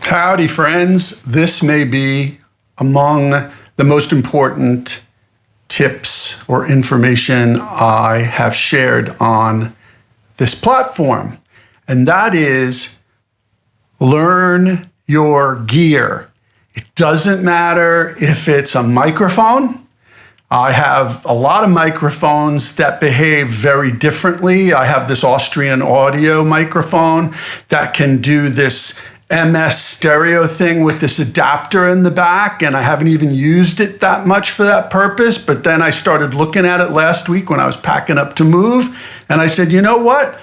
Howdy, friends. This may be among the most important tips or information I have shared on this platform, and that is learn your gear. It doesn't matter if it's a microphone. I have a lot of microphones that behave very differently. I have this Austrian audio microphone that can do this MS stereo thing with this adapter in the back, and I haven't even used it that much for that purpose. But then I started looking at it last week when I was packing up to move, and I said, you know what?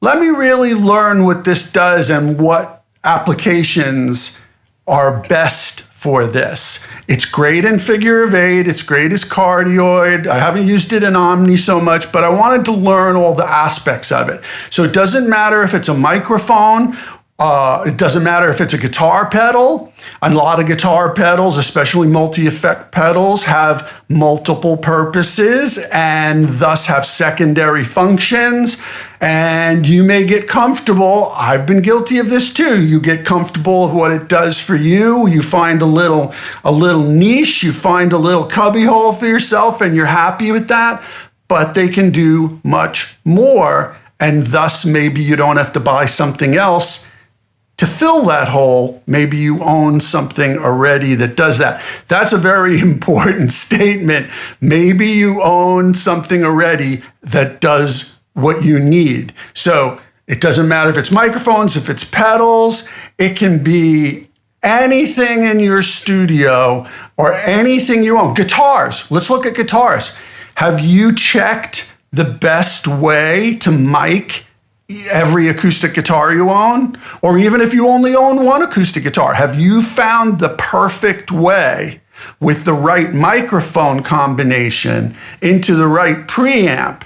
Let me really learn what this does and what applications are best for this. It's great in figure of eight. It's great as cardioid. I haven't used it in Omni so much, but I wanted to learn all the aspects of it. So it doesn't matter if it's a microphone. It doesn't matter if it's a guitar pedal. A lot of guitar pedals, especially multi-effect pedals, have multiple purposes and thus have secondary functions. And you may get comfortable. I've been guilty of this too. You get comfortable of what it does for you. You find a little niche. You find a little cubbyhole for yourself, and you're happy with that. But they can do much more, and thus maybe you don't have to buy something else to fill that hole. Maybe you own something already that does that. That's a very important statement. Maybe you own something already that does what you need. So it doesn't matter if it's microphones, if it's pedals, it can be anything in your studio or anything you own. Guitars, let's look at guitars. Have you checked the best way to mic every acoustic guitar you own? Or even if you only own one acoustic guitar, have you found the perfect way with the right microphone combination into the right preamp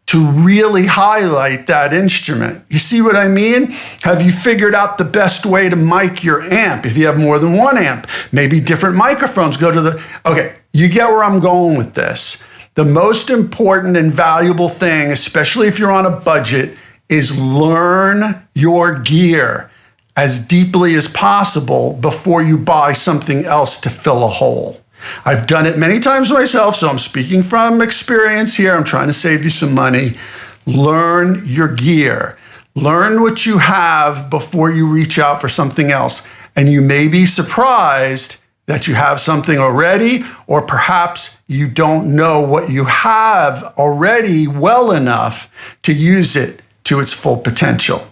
to really highlight that instrument? You see what I mean? Have you figured out the best way to mic your amp? If you have more than one amp, maybe different microphones go to the... Okay, you get where I'm going with this. The most important and valuable thing, especially if you're on a budget, is learn your gear as deeply as possible before you buy something else to fill a hole. I've done it many times myself, so I'm speaking from experience here. I'm trying to save you some money. Learn your gear. Learn what you have before you reach out for something else. And you may be surprised that you have something already, or perhaps you don't know what you have already well enough to use it to its full potential.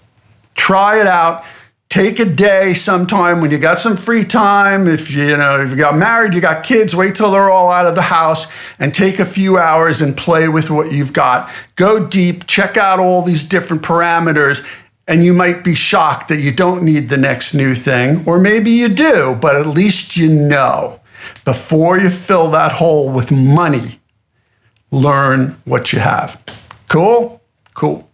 Try it out. Take a day sometime when you got some free time. If you got married, you got kids, wait till they're all out of the house and take a few hours and play with what you've got. Go deep, check out all these different parameters, and you might be shocked that you don't need the next new thing, or maybe you do, but at least you know. Before you fill that hole with money, learn what you have. Cool? Cool.